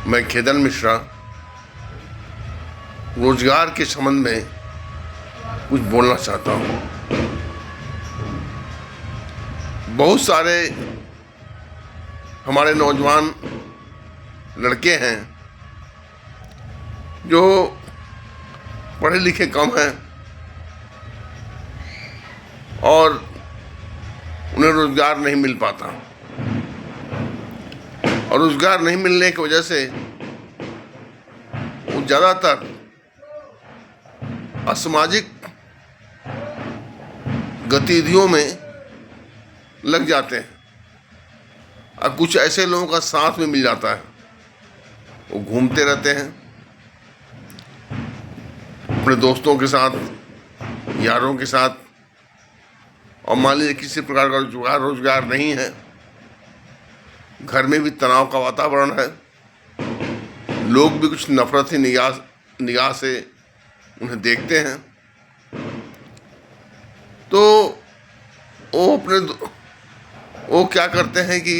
मैं खेदन मिश्रा रोजगार के संबंध में कुछ बोलना चाहता हूँ। बहुत सारे हमारे नौजवान लड़के हैं जो पढ़े लिखे कम हैं और उन्हें रोजगार नहीं मिल पाता, और रोजगार नहीं मिलने की वजह से वो ज़्यादातर असामाजिक गतिविधियों में लग जाते हैं और कुछ ऐसे लोगों का साथ में मिल जाता है। वो घूमते रहते हैं अपने दोस्तों के साथ, यारों के साथ, और मान लीजिए किसी प्रकार का रोजगार नहीं है, घर में भी तनाव का वातावरण है, लोग भी कुछ नफरती निगाह से उन्हें देखते हैं, तो वो क्या करते हैं कि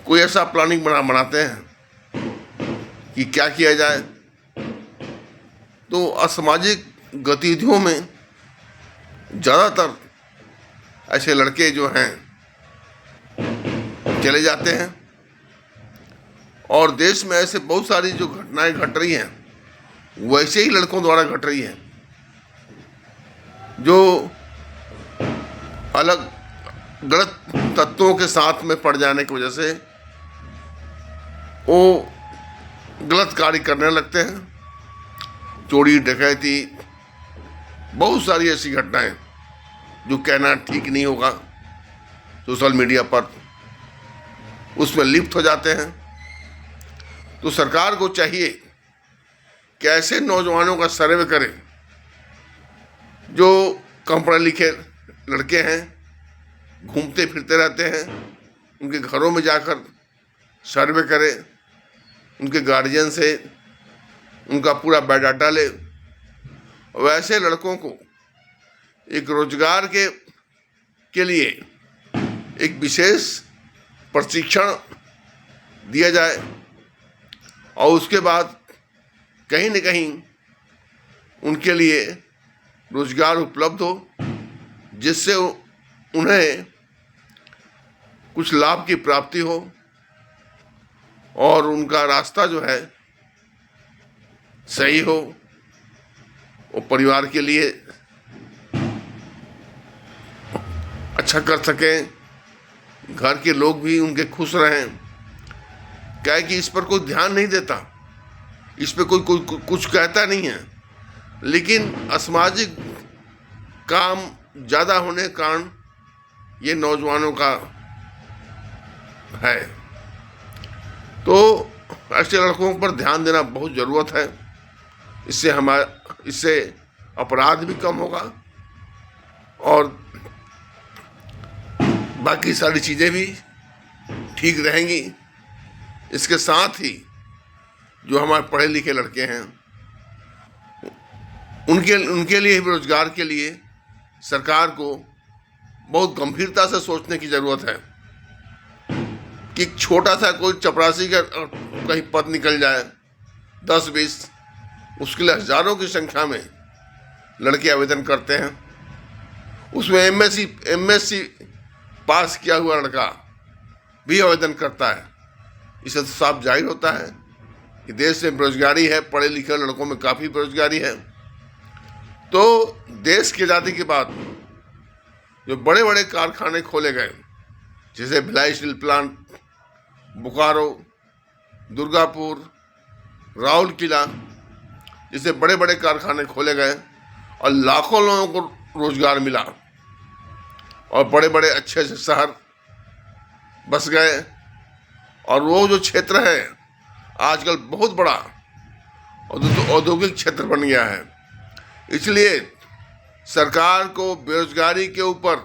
कोई ऐसा प्लानिंग बनाते हैं कि क्या किया जाए। तो असामाजिक गतिविधियों में ज़्यादातर ऐसे लड़के जो हैं चले जाते हैं, और देश में ऐसे बहुत सारी जो घटनाएं घट रही हैं वैसे ही लड़कों द्वारा घट रही हैं, जो अलग गलत तत्वों के साथ में पड़ जाने की वजह से वो गलत कार्य करने लगते हैं। चोरी डकैती, बहुत सारी ऐसी घटनाएं जो कहना ठीक नहीं होगा, सोशल मीडिया पर उसमें लिप्त हो जाते हैं। तो सरकार को चाहिए कि ऐसे नौजवानों का सर्वे करें जो कम पढ़े लिखे लड़के हैं, घूमते फिरते रहते हैं, उनके घरों में जाकर सर्वे करें, उनके गार्जियन से उनका पूरा बायोडाटा ले, और ऐसे लड़कों को एक रोजगार के लिए एक विशेष प्रशिक्षण दिया जाए, और उसके बाद कहीं न कहीं उनके लिए रोजगार उपलब्ध हो, जिससे उन्हें कुछ लाभ की प्राप्ति हो और उनका रास्ता जो है सही हो, वो परिवार के लिए अच्छा कर सकें, घर के लोग भी उनके खुश रहें। क्या है कि इस पर कोई ध्यान नहीं देता, इस पर कोई कुछ कहता नहीं है, लेकिन असामाजिक काम ज़्यादा होने के कारण ये नौजवानों का है। तो ऐसे लड़कों पर ध्यान देना बहुत ज़रूरत है। इससे अपराध भी कम होगा और बाकी सारी चीज़ें भी ठीक रहेंगी। इसके साथ ही जो हमारे पढ़े लिखे लड़के हैं उनके लिए भी रोजगार के लिए सरकार को बहुत गंभीरता से सोचने की ज़रूरत है कि छोटा सा कोई चपरासी का कहीं पद निकल जाए 10-20, उसके लिए हज़ारों की संख्या में लड़के आवेदन करते हैं। उसमें एमएससी पास किया हुआ लड़का भी आवेदन करता है। इससे तो साफ जाहिर होता है कि देश में बेरोजगारी है, पढ़े लिखे लड़कों में काफ़ी बेरोजगारी है। तो देश की आज़ादी के बाद जो बड़े बड़े कारखाने खोले गए, जैसे भिलाई स्टील प्लांट, बोकारो, दुर्गापुर, राउरकेला, जैसे बड़े बड़े कारखाने खोले गए और लाखों लोगों को रोजगार मिला, और बड़े बड़े अच्छे से शहर बस गए, और वो जो क्षेत्र है आजकल बहुत बड़ा औद्योगिक क्षेत्र बन गया है। इसलिए सरकार को बेरोजगारी के ऊपर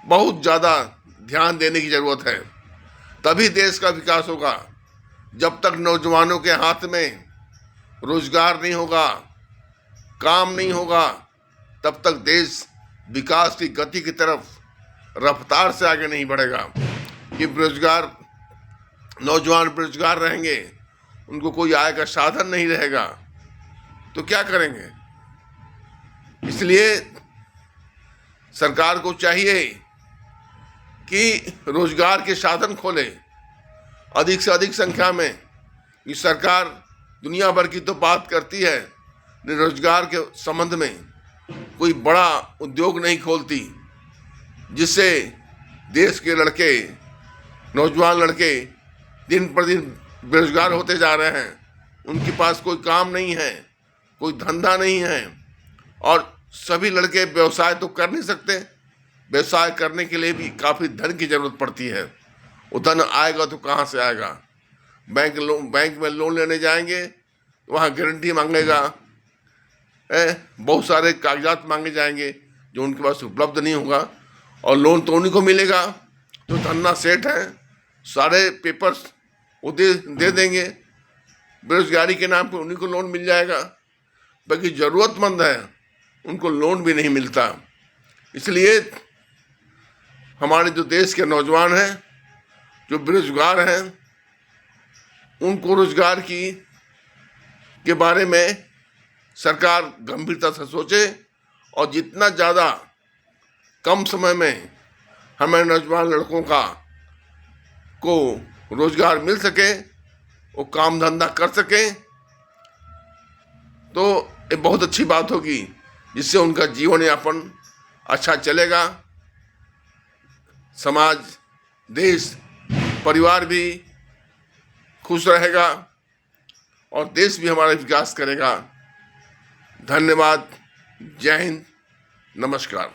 बहुत ज़्यादा ध्यान देने की ज़रूरत है, तभी देश का विकास होगा। जब तक नौजवानों के हाथ में रोजगार नहीं होगा, काम नहीं होगा, तब तक देश विकास की गति की तरफ रफ्तार से आगे नहीं बढ़ेगा। कि बेरोजगार नौजवान बेरोजगार रहेंगे, उनको कोई आय का साधन नहीं रहेगा, तो क्या करेंगे? इसलिए सरकार को चाहिए कि रोजगार के साधन खोले अधिक से अधिक संख्या में। ये सरकार दुनिया भर की तो बात करती है, रोजगार के संबंध में कोई बड़ा उद्योग नहीं खोलती, जिससे देश के लड़के, नौजवान लड़के दिन पर दिन बेरोजगार होते जा रहे हैं। उनके पास कोई काम नहीं है, कोई धंधा नहीं है, और सभी लड़के व्यवसाय तो कर नहीं सकते। व्यवसाय करने के लिए भी काफ़ी धन की ज़रूरत पड़ती है। वो धन आएगा तो कहाँ से आएगा? बैंक में लोन लेने जाएंगे, वहाँ गारंटी मांगेगा, बहुत सारे कागजात मांगे जाएंगे जो उनके पास उपलब्ध नहीं होगा, और लोन तो उन्हीं को मिलेगा जो धन्ना सेठ है, सारे पेपर्स वो दे देंगे, बेरोजगारी के नाम पे उन्हीं को लोन मिल जाएगा। बाकी ज़रूरतमंद है उनको लोन भी नहीं मिलता। इसलिए हमारे जो देश के नौजवान हैं, जो बेरोजगार हैं, उनको रोजगार के बारे में सरकार गंभीरता से सोचे, और जितना ज़्यादा कम समय में हमारे नौजवान लड़कों को रोजगार मिल सके, वो काम धंधा कर सके, तो ये बहुत अच्छी बात होगी, जिससे उनका जीवन यापन अच्छा चलेगा। समाज, देश, परिवार भी खुश रहेगा, और देश भी हमारा विकास करेगा। धन्यवाद। जय हिंद। नमस्कार।